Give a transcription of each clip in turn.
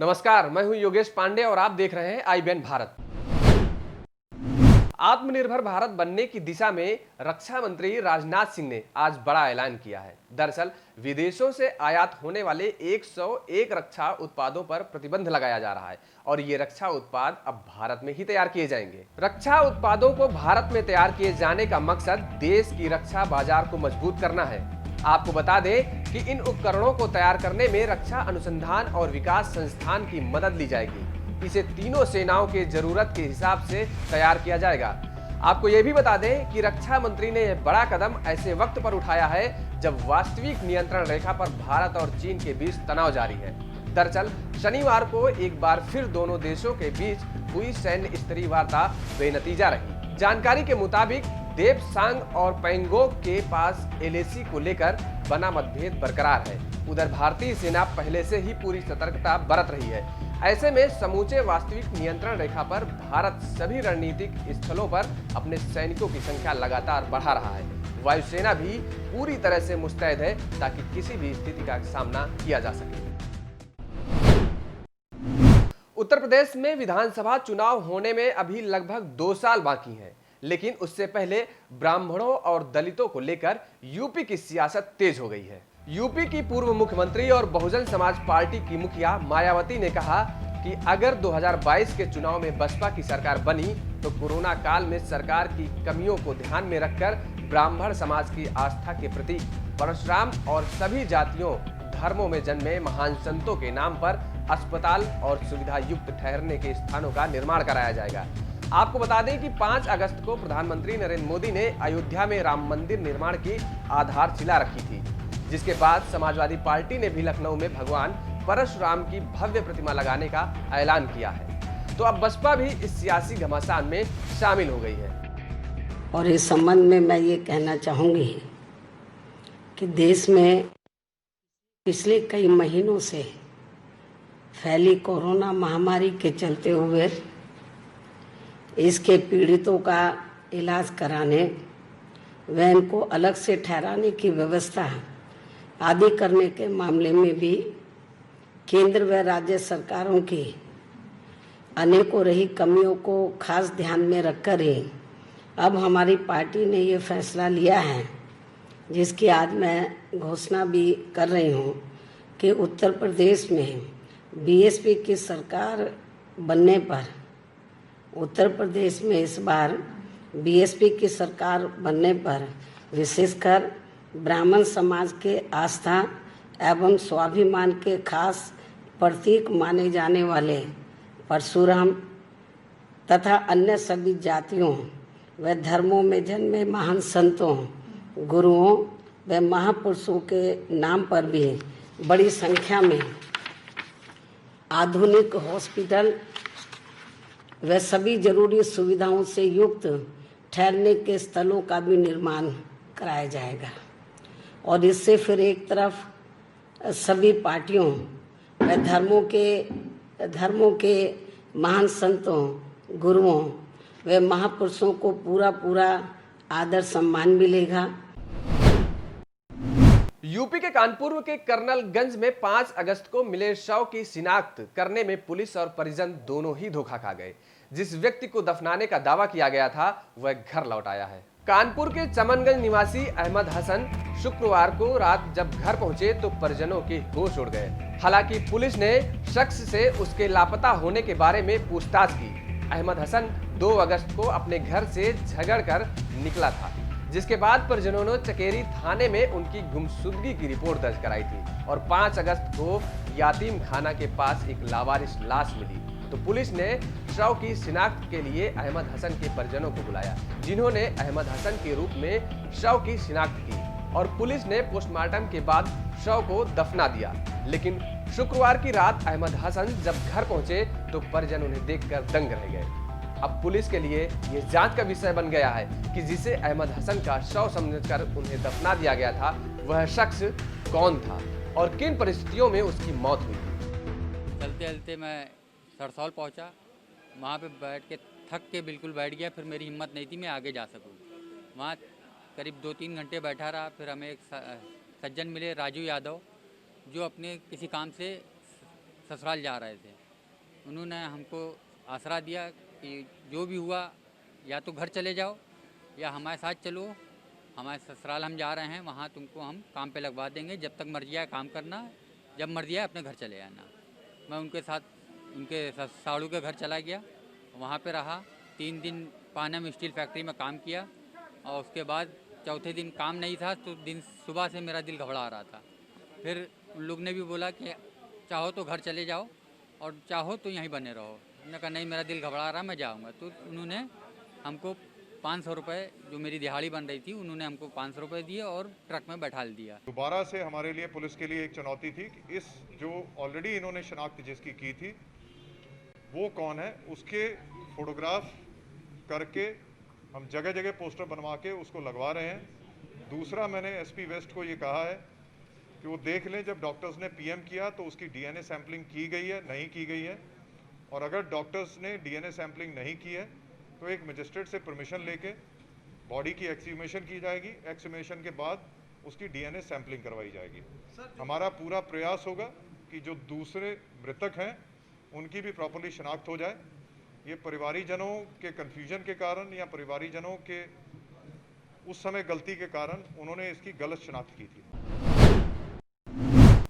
नमस्कार, मैं हूं योगेश पांडे और आप देख रहे हैं IBN भारत। आत्मनिर्भर भारत बनने की दिशा में रक्षा मंत्री राजनाथ सिंह ने आज बड़ा ऐलान किया है। दरअसल विदेशों से आयात होने वाले 101 रक्षा उत्पादों पर प्रतिबंध लगाया जा रहा है और ये रक्षा उत्पाद अब भारत में ही तैयार किए जाएंगे। रक्षा उत्पादों को भारत में तैयार किए जाने का मकसद देश की रक्षा बाजार को मजबूत करना है। आपको बता दें कि इन उपकरणों को तैयार करने में रक्षा अनुसंधान और विकास संस्थान की मदद ली जाएगी। इसे तीनों सेनाओं के जरूरत के हिसाब से तैयार किया जाएगा। आपको यह भी बता दें कि रक्षा मंत्री ने यह बड़ा कदम ऐसे वक्त पर उठाया है जब वास्तविक नियंत्रण रेखा पर भारत और चीन के बीच तनाव जारी है। दरअसल शनिवार को एक बार फिर दोनों देशों के बीच हुई सैन्य स्तरीय वार्ता बेनतीजा रही। जानकारी के मुताबिक देपसांग और पैंगोंग के पास LAC को लेकर बना मतभेद बरकरार है। उधर भारतीय सेना पहले से ही पूरी सतर्कता बरत रही है। ऐसे में समूचे वास्तविक नियंत्रण रेखा पर भारत सभी रणनीतिक स्थलों पर अपने सैनिकों की संख्या लगातार बढ़ा रहा है। वायुसेना भी पूरी तरह से मुस्तैद है ताकि किसी भी स्थिति का सामना किया जा सके। उत्तर प्रदेश में विधानसभा चुनाव होने में अभी लगभग 2 साल बाकी हैं, लेकिन उससे पहले ब्राह्मणों और दलितों को लेकर यूपी की सियासत तेज हो गई है। यूपी की पूर्व मुख्यमंत्री और बहुजन समाज पार्टी की मुखिया मायावती ने कहा कि अगर 2022 के चुनाव में बसपा की सरकार बनी तो कोरोना काल में सरकार की कमियों को ध्यान में रखकर ब्राह्मण समाज की आस्था के प्रतीक परशुराम और सभी जातियों धर्मों में जन्मे महान संतों के नाम पर अस्पताल और सुविधा युक्त ठहरने के स्थानों का निर्माण कराया जाएगा। आपको बता दें कि 5 अगस्त को प्रधानमंत्री नरेंद्र मोदी ने अयोध्या में राम मंदिर निर्माण की आधारशिला रखी थी, जिसके बाद समाजवादी पार्टी ने भी लखनऊ में भगवान परशुराम की भव्य प्रतिमा लगाने का ऐलान किया है। तो अब बसपा भी इस सियासी घमासान में शामिल हो गई है। और इस संबंध में मैं ये कहना चाहूँगी कि देश में पिछले कई महीनों से फैली कोरोना महामारी के चलते हुए इसके पीड़ितों का इलाज कराने व इनको अलग से ठहराने की व्यवस्था आदि करने के मामले में भी केंद्र व राज्य सरकारों की अनेकों रही कमियों को खास ध्यान में रखकर ही अब हमारी पार्टी ने ये फैसला लिया है, जिसकी आज मैं घोषणा भी कर रही हूँ कि उत्तर प्रदेश में BSP की सरकार बनने पर उत्तर प्रदेश में इस बार BSP की सरकार बनने पर विशेषकर ब्राह्मण समाज के आस्था एवं स्वाभिमान के खास प्रतीक माने जाने वाले परशुराम तथा अन्य सभी जातियों व धर्मों में जन्मे महान संतों, गुरुओं व महापुरुषों के नाम पर भी बड़ी संख्या में आधुनिक हॉस्पिटल व सभी जरूरी सुविधाओं से युक्त ठहरने के स्थलों का भी निर्माण कराया जाएगा। और इससे फिर एक तरफ सभी पार्टियों व धर्मों के महान संतों, गुरुओं व महापुरुषों को पूरा आदर सम्मान मिलेगा। यूपी के कानपुर के कर्नलगंज में 5 अगस्त को मिले शव की शिनाख्त करने में पुलिस और परिजन दोनों ही धोखा खा गए। जिस व्यक्ति को दफनाने का दावा किया गया था वह घर लौट आया है। कानपुर के चमनगंज निवासी अहमद हसन शुक्रवार को रात जब घर पहुंचे तो परिजनों के होश उड़ गए। हालांकि पुलिस ने शख्स से उसके लापता होने के बारे में पूछताछ की। अहमद हसन 2 अगस्त को अपने घर से झगड़कर निकला था, जिसके बाद परिजनों ने चकेरी थाने में उनकी गुमशुदगी की रिपोर्ट दर्ज कराई थी और 5 अगस्त को यातीम खाना के पास एक लावारिस लाश मिली तो पुलिस ने शव की शिनाख्त के लिए अहमद हसन के परिजनों को बुलाया, जिन्होंने अहमद हसन के रूप में शव की शिनाख्त की और पुलिस ने पोस्टमार्टम के बाद शव को दफना दिया। लेकिन शुक्रवार की रात अहमद हसन जब घर पहुंचे तो परिजन उन्हें देखकर दंग रह गए। अब पुलिस के लिए यह जांच का विषय बन गया है कि जिसे अहमद हसन का शव समझकर उन्हें दफना दिया गया था वह शख्स कौन था और किन परिस्थितियों में उसकी मौत हुई। चलते चलते मैं सरसौल पहुंचा, वहाँ पे बैठ के थक के बिल्कुल बैठ गया। फिर मेरी हिम्मत नहीं थी मैं आगे जा सकूँ। वहाँ करीब 2-3 घंटे बैठा रहा। फिर हमें एक सज्जन मिले, राजू यादव, जो अपने किसी काम से ससुराल जा रहे थे। उन्होंने हमको आसरा दिया कि जो भी हुआ या तो घर चले जाओ या हमारे साथ चलो, हमारे ससुराल हम जा रहे हैं, वहाँ तुमको हम काम पे लगवा देंगे, जब तक मर्जी आए काम करना, जब मर्जी आए अपने घर चले आना। मैं उनके साथ उनके साड़ू के घर चला गया, वहाँ पे रहा 3 दिन पानम स्टील फैक्ट्री में काम किया और उसके बाद चौथे दिन काम नहीं था तो दिन सुबह से मेरा दिल घबरा रहा था। फिर उन लोग ने भी बोला कि चाहो तो घर चले जाओ और चाहो तो यहीं बने रहो। मैंने कहा नहीं, मेरा दिल घबरा रहा, मैं जाऊँगा। तो उन्होंने हमको 500 रुपये, जो मेरी दिहाड़ी बन रही थी, उन्होंने हमको 500 रुपये दिए और ट्रक में बैठा दिया। दोबारा से हमारे लिए, पुलिस के लिए एक चुनौती थी कि इस जो ऑलरेडी इन्होंने शनाख्त जिसकी की थी वो कौन है, उसके फोटोग्राफ करके हम जगह जगह पोस्टर बनवा के उसको लगवा रहे हैं। दूसरा, मैंने एसपी वेस्ट को ये कहा है कि वो देख लें जब डॉक्टर्स ने पीएम किया तो उसकी डीएनए सैंपलिंग की गई है, नहीं की गई है, और अगर डॉक्टर्स ने डीएनए सैंपलिंग नहीं की है तो एक मजिस्ट्रेट से परमिशन लेके बॉडी की एक्सह्यूमेशन की जाएगी। एक्सह्यूमेशन के बाद उसकी डीएनए सैंपलिंग करवाई जाएगी। हमारा पूरा प्रयास होगा कि जो दूसरे मृतक हैं उनकी भी प्रॉपर्ली शनाख्त हो जाए। ये परिवारीजनों के कन्फ्यूजन के कारण या परिवारीजनों के उस समय गलती के कारण उन्होंने इसकी गलत शनाख्त की थी।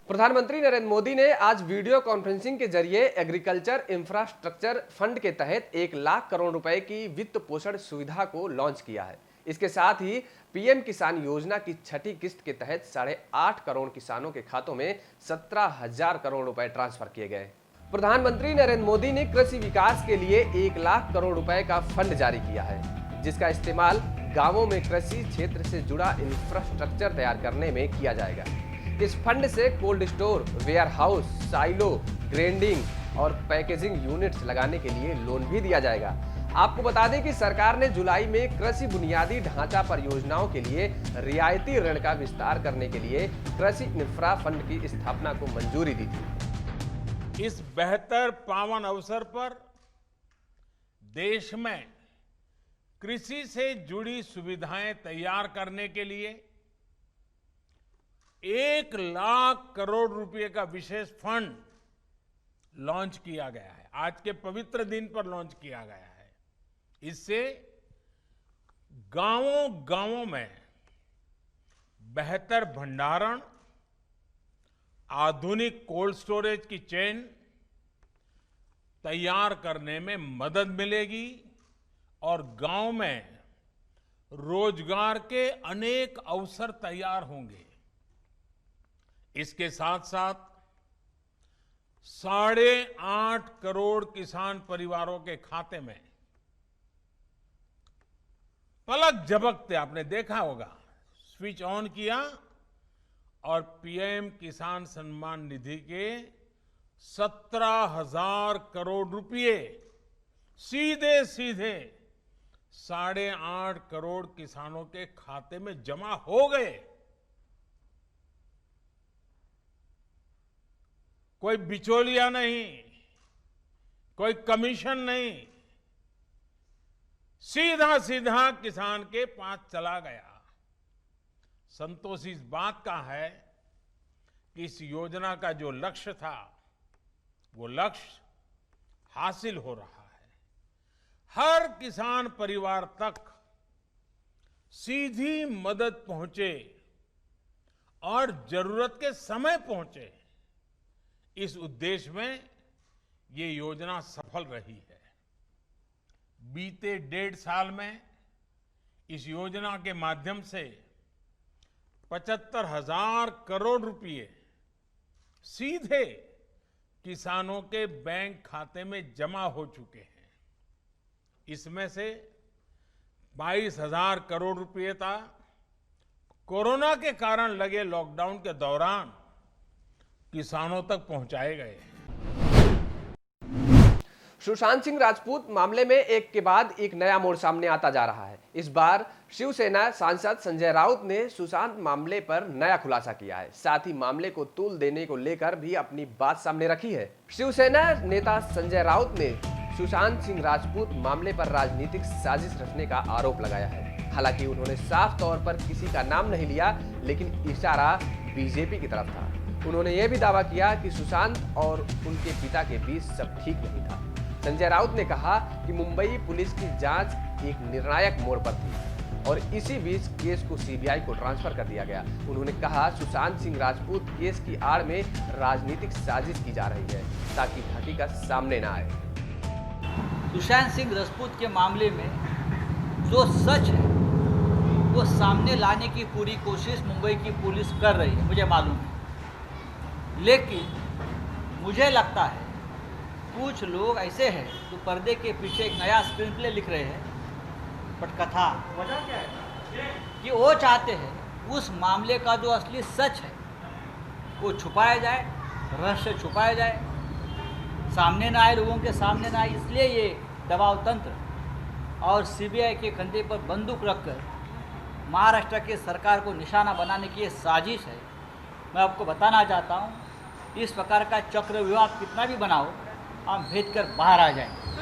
प्रधानमंत्री नरेंद्र मोदी ने आज वीडियो कॉन्फ्रेंसिंग के जरिए एग्रीकल्चर इंफ्रास्ट्रक्चर फंड के तहत 1 लाख करोड़ रुपए की वित्त पोषण सुविधा को लॉन्च किया है। इसके साथ ही पीएम किसान योजना की 6ठी किस्त के तहत 8.5 करोड़ किसानों के खातों में 17,000 करोड़ रुपए ट्रांसफर किए गए। प्रधानमंत्री नरेंद्र मोदी ने कृषि विकास के लिए 1 लाख करोड़ रुपए का फंड जारी किया है, जिसका इस्तेमाल गांवों में कृषि क्षेत्र से जुड़ा इंफ्रास्ट्रक्चर तैयार करने में किया जाएगा। इस फंड से cold store, warehouse, silo, grading और पैकेजिंग यूनिट्स लगाने के लिए लोन भी दिया जाएगा। आपको बता दें कि सरकार ने जुलाई में कृषि बुनियादी ढांचा परियोजनाओं के लिए रियायती ऋण का विस्तार करने के लिए कृषि इंफ्रा फंड की स्थापना को मंजूरी दी थी। इस बेहतर पावन अवसर पर देश में कृषि से जुड़ी सुविधाएं तैयार करने के लिए 1 लाख करोड़ रुपए का विशेष फंड लॉन्च किया गया है। आज के पवित्र दिन पर लॉन्च किया गया है। इससे गांवों में बेहतर भंडारण, आधुनिक कोल्ड स्टोरेज की चेन तैयार करने में मदद मिलेगी और गांव में रोजगार के अनेक अवसर तैयार होंगे। इसके साथ साथ 8.5 करोड़ किसान परिवारों के खाते में पलक झपकते, आपने देखा होगा, स्विच ऑन किया और पीएम किसान सम्मान निधि के 17,000 करोड़ रुपए सीधे 8.5 करोड़ किसानों के खाते में जमा हो गए। कोई बिचौलिया नहीं, कोई कमीशन नहीं, सीधा किसान के पास चला गया। संतोष इस बात का है कि इस योजना का जो लक्ष्य था वो लक्ष्य हासिल हो रहा है। हर किसान परिवार तक सीधी मदद पहुंचे और जरूरत के समय पहुंचे, इस उद्देश्य में ये योजना सफल रही है। बीते 1.5 साल में इस योजना के माध्यम से 75,000 करोड़ रुपए सीधे किसानों के बैंक खाते में जमा हो चुके हैं। इसमें से 22,000 करोड़ रुपए था कोरोना के कारण लगे लॉकडाउन के दौरान किसानों तक पहुंचाए गए। सुशांत सिंह राजपूत मामले में एक के बाद एक नया मोड़ सामने आता जा रहा है। इस बार शिवसेना सांसद संजय राउत ने सुशांत मामले पर नया खुलासा किया है। साथ ही मामले को तूल देने को लेकर भी अपनी बात सामने रखी है। शिवसेना नेता संजय राउत ने सुशांत सिंह राजपूत मामले पर राजनीतिक साजिश रचने का आरोप लगाया है। हालांकि उन्होंने साफ तौर पर किसी का नाम नहीं लिया, लेकिन इशारा बीजेपी की तरफ था। उन्होंने यह भी दावा किया कि सुशांत और उनके पिता के बीच सब ठीक नहीं था। संजय राउत ने कहा कि मुंबई पुलिस की जांच एक निर्णायक मोड़ पर थी और इसी बीच केस को सीबीआई को ट्रांसफर कर दिया गया। उन्होंने कहा सुशांत सिंह राजपूत केस की आड़ में राजनीतिक साजिश की जा रही है ताकि हकीकत सामने न आए। सुशांत सिंह राजपूत के मामले में जो सच है वो सामने लाने की पूरी कोशिश मुंबई की पुलिस कर रही है, मुझे मालूम है। लेकिन मुझे लगता है कुछ लोग ऐसे हैं जो पर्दे के पीछे एक नया स्क्रीन प्ले लिख रहे हैं पटकथा। वजह क्या है कि वो चाहते हैं उस मामले का जो असली सच है वो छुपाया जाए, रहस्य छुपाया जाए, सामने ना आए, लोगों के सामने ना आए। इसलिए ये दबाव तंत्र और सीबीआई के कंधे पर बंदूक रखकर महाराष्ट्र की सरकार को निशाना बनाने की ये साजिश है। मैं आपको बताना चाहता हूँ, इस प्रकार का चक्रव्यूह कितना भी बनाओ, हम भेद कर बाहर आ जाएंगे।